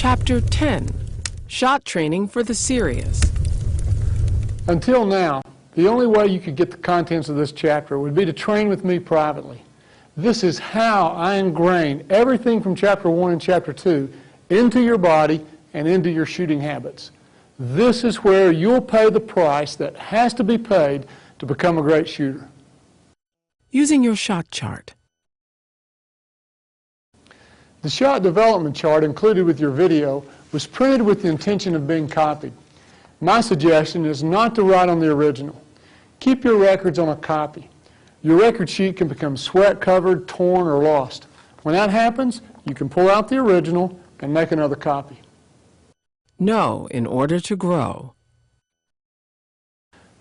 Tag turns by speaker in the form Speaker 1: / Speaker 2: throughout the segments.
Speaker 1: Chapter 10, Shot Training for the Serious.
Speaker 2: Until now, the only way you could get the contents of this chapter would be to train with me privately. This is how I ingrain everything from Chapter 1 and Chapter 2 into your body and into your shooting habits. This is where you'll pay the price that has to be paid to become a great shooter.
Speaker 1: Using your shot chart.
Speaker 2: The shot development chart included with your video was printed with the intention of being copied. My suggestion is not to write on the original. Keep your records on a copy. Your record sheet can become sweat-covered, torn, or lost. When that happens, you can pull out the original and make another copy.
Speaker 1: Know in order to grow.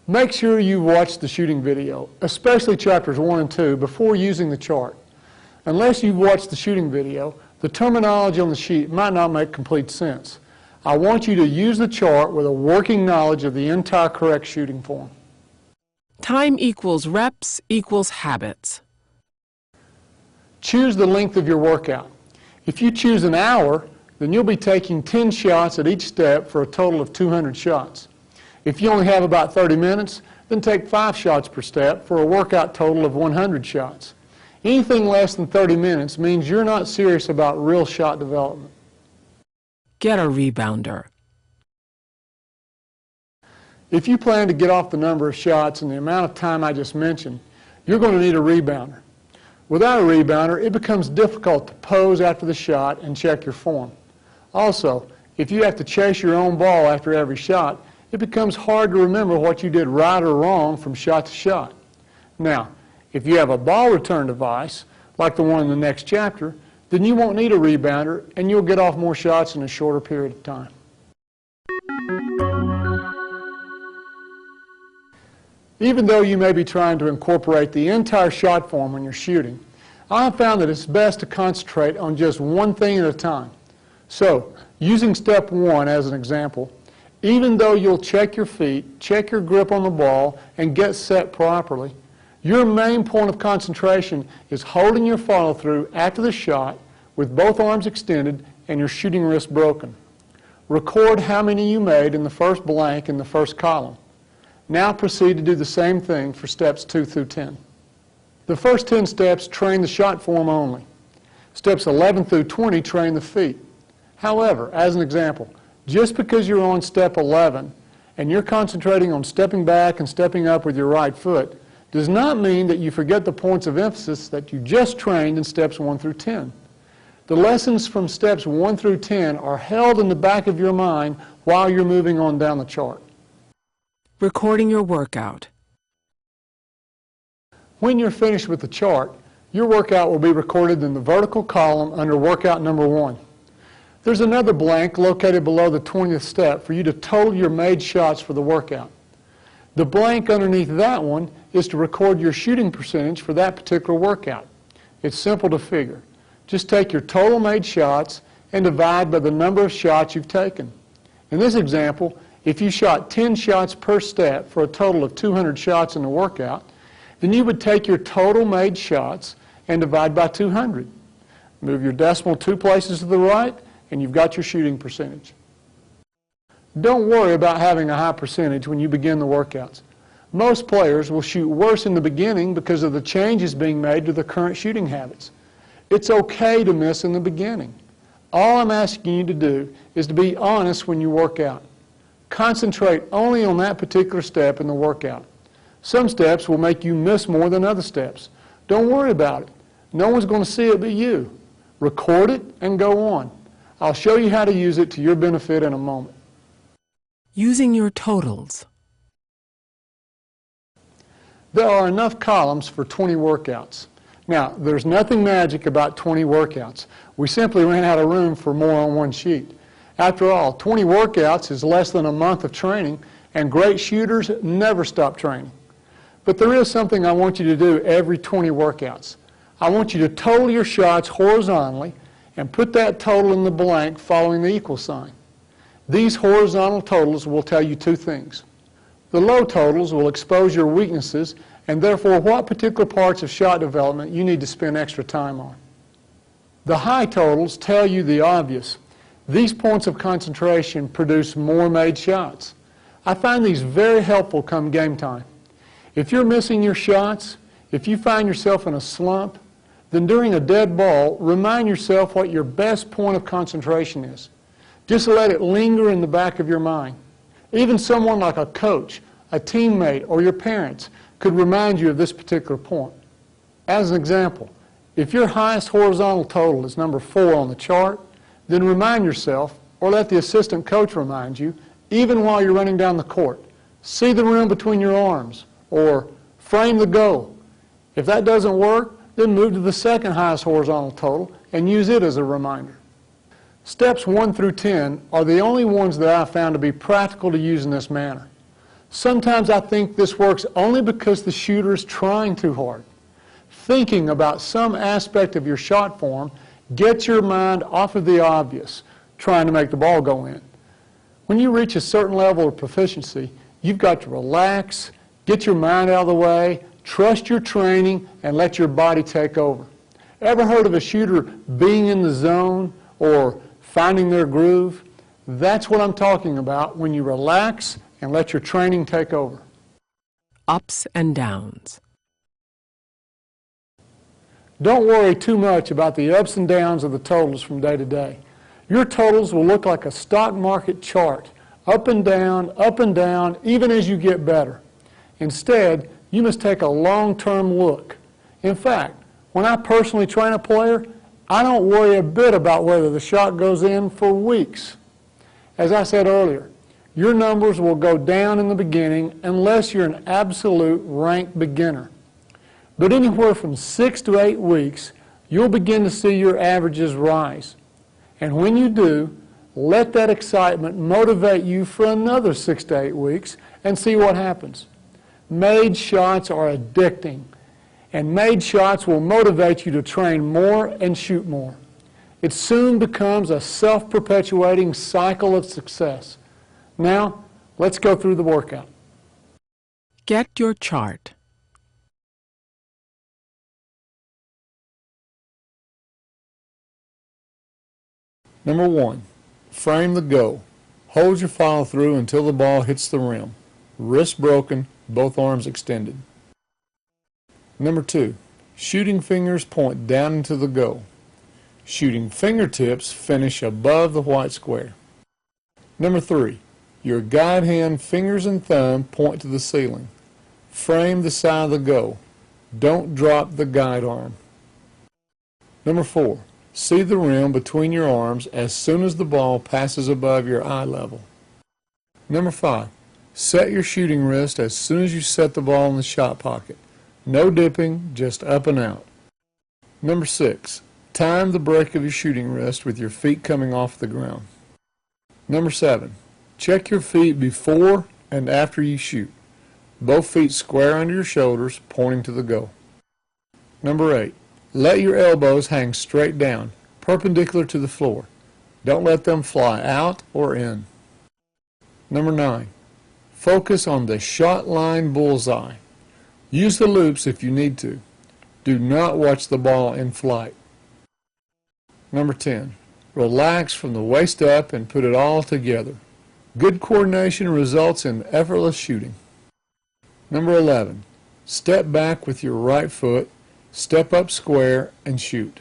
Speaker 2: Make sure you watch the shooting video, especially chapters 1 and 2, before using the chart. Unless you've watched the shooting video, the terminology on the sheet might not make complete sense. I want you to use the chart with a working knowledge of the entire correct shooting form.
Speaker 1: Time equals reps equals habits.
Speaker 2: Choose the length of your workout. If you choose an hour, then you'll be taking 10 shots at each step for a total of 200 shots. If you only have about 30 minutes, then take 5 shots per step for a workout total of 100 shots. Anything less than 30 minutes means you're not serious about real shot development.
Speaker 1: Get a rebounder.
Speaker 2: If you plan to get off the number of shots in the amount of time I just mentioned, you're going to need a rebounder. Without a rebounder, it becomes difficult to pose after the shot and check your form. Also, if you have to chase your own ball after every shot, it becomes hard to remember what you did right or wrong from shot to shot. Now, if you have a ball return device, like the one in the next chapter, then you won't need a rebounder and you'll get off more shots in a shorter period of time. Even though you may be trying to incorporate the entire shot form when you're shooting, I have found that it's best to concentrate on just one thing at a time. So, using step 1 as an example, even though you'll check your feet, check your grip on the ball, and get set properly, your main point of concentration is holding your follow-through after the shot with both arms extended and your shooting wrist broken. Record how many you made in the first blank in the first column. Now proceed to do the same thing for steps 2 through 10. The first 10 steps train the shot form only. Steps 11 through 20 train the feet. However, as an example, just because you're on step 11 and you're concentrating on stepping back and stepping up with your right foot does not mean that you forget the points of emphasis that you just trained in steps 1 through 10. The lessons from steps 1 through 10 are held in the back of your mind while you're moving on down the chart.
Speaker 1: Recording your workout.
Speaker 2: When you're finished with the chart, your workout will be recorded in the vertical column under workout number 1. There's another blank located below the 20th step for you to total your made shots for the workout. The blank underneath that one is to record your shooting percentage for that particular workout. It's simple to figure. Just take your total made shots and divide by the number of shots you've taken. In this example, if you shot 10 shots per step for a total of 200 shots in the workout, then you would take your total made shots and divide by 200. Move your decimal 2 places to the right, and you've got your shooting percentage. Don't worry about having a high percentage when you begin the workouts. Most players will shoot worse in the beginning because of the changes being made to their current shooting habits. It's okay to miss in the beginning. All I'm asking you to do is to be honest when you work out. Concentrate only on that particular step in the workout. Some steps will make you miss more than other steps. Don't worry about it. No one's going to see it but you. Record it and go on. I'll show you how to use it to your benefit in a moment.
Speaker 1: Using your totals.
Speaker 2: There are enough columns for 20 workouts. Now, there's nothing magic about 20 workouts. We simply ran out of room for more on one sheet. After all, 20 workouts is less than a month of training, and great shooters never stop training. But there is something I want you to do every 20 workouts. I want you to total your shots horizontally and put that total in the blank following the equal sign. These horizontal totals will tell you 2 things. The low totals will expose your weaknesses and therefore what particular parts of shot development you need to spend extra time on. The high totals tell you the obvious. These points of concentration produce more made shots. I find these very helpful come game time. If you're missing your shots, if you find yourself in a slump, then during a dead ball, remind yourself what your best point of concentration is. Just let it linger in the back of your mind. Even someone like a coach, a teammate, or your parents could remind you of this particular point. As an example, if your highest horizontal total is number 4 on the chart, then remind yourself, or let the assistant coach remind you, even while you're running down the court, see the rim between your arms, or frame the goal. If that doesn't work, then move to the second highest horizontal total and use it as a reminder. Steps 1 through 10 are the only ones that I've found to be practical to use in this manner. Sometimes I think this works only because the shooter is trying too hard. Thinking about some aspect of your shot form gets your mind off of the obvious, trying to make the ball go in. When you reach a certain level of proficiency, you've got to relax, get your mind out of the way, trust your training, and let your body take over. Ever heard of a shooter being in the zone or finding their groove? That's what I'm talking about when you relax and let your training take over.
Speaker 1: Ups and downs.
Speaker 2: Don't worry too much about the ups and downs of the totals from day to day. Your totals will look like a stock market chart, up and down, even as you get better. Instead, you must take a long-term look. In fact, when I personally train a player, I don't worry a bit about whether the shot goes in for weeks. As I said earlier, your numbers will go down in the beginning unless you're an absolute ranked beginner. But anywhere from 6 to 8 weeks, you'll begin to see your averages rise. And when you do, let that excitement motivate you for another 6 to 8 weeks and see what happens. Made shots are addicting, and made shots will motivate you to train more and shoot more. It soon becomes a self-perpetuating cycle of success. Now, let's go through the workout.
Speaker 1: Get your chart.
Speaker 2: Number 1, frame the go. Hold your follow through until the ball hits the rim. Wrist broken, both arms extended. Number 2, shooting fingers point down into the go. Shooting fingertips finish above the white square. Number 3, your guide hand, fingers and thumb point to the ceiling. Frame the side of the go. Don't drop the guide arm. Number 4, see the rim between your arms as soon as the ball passes above your eye level. Number 5, set your shooting wrist as soon as you set the ball in the shot pocket. No dipping, just up and out. Number 6, time the break of your shooting wrist with your feet coming off the ground. Number 7, check your feet before and after you shoot. Both feet square under your shoulders, pointing to the goal. Number 8, let your elbows hang straight down, perpendicular to the floor. Don't let them fly out or in. Number 9, focus on the shot line bullseye. Use the loops if you need to. Do not watch the ball in flight. Number 10, relax from the waist up and put it all together. Good coordination results in effortless shooting. Number 11, step back with your right foot, step up square, and shoot.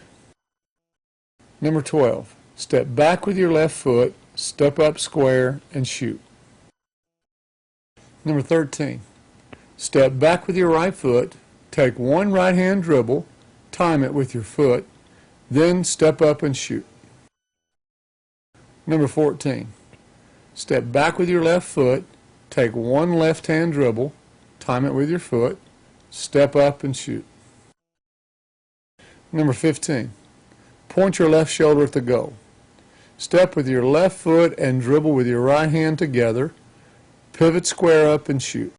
Speaker 2: Number 12, step back with your left foot, step up square, and shoot. Number 13, step back with your right foot, take one right hand dribble, time it with your foot, then step up and shoot. Number 14, step back with your left foot, take one left hand dribble, time it with your foot, step up and shoot. Number 15, point your left shoulder at the goal. Step with your left foot and dribble with your right hand together, pivot square up and shoot.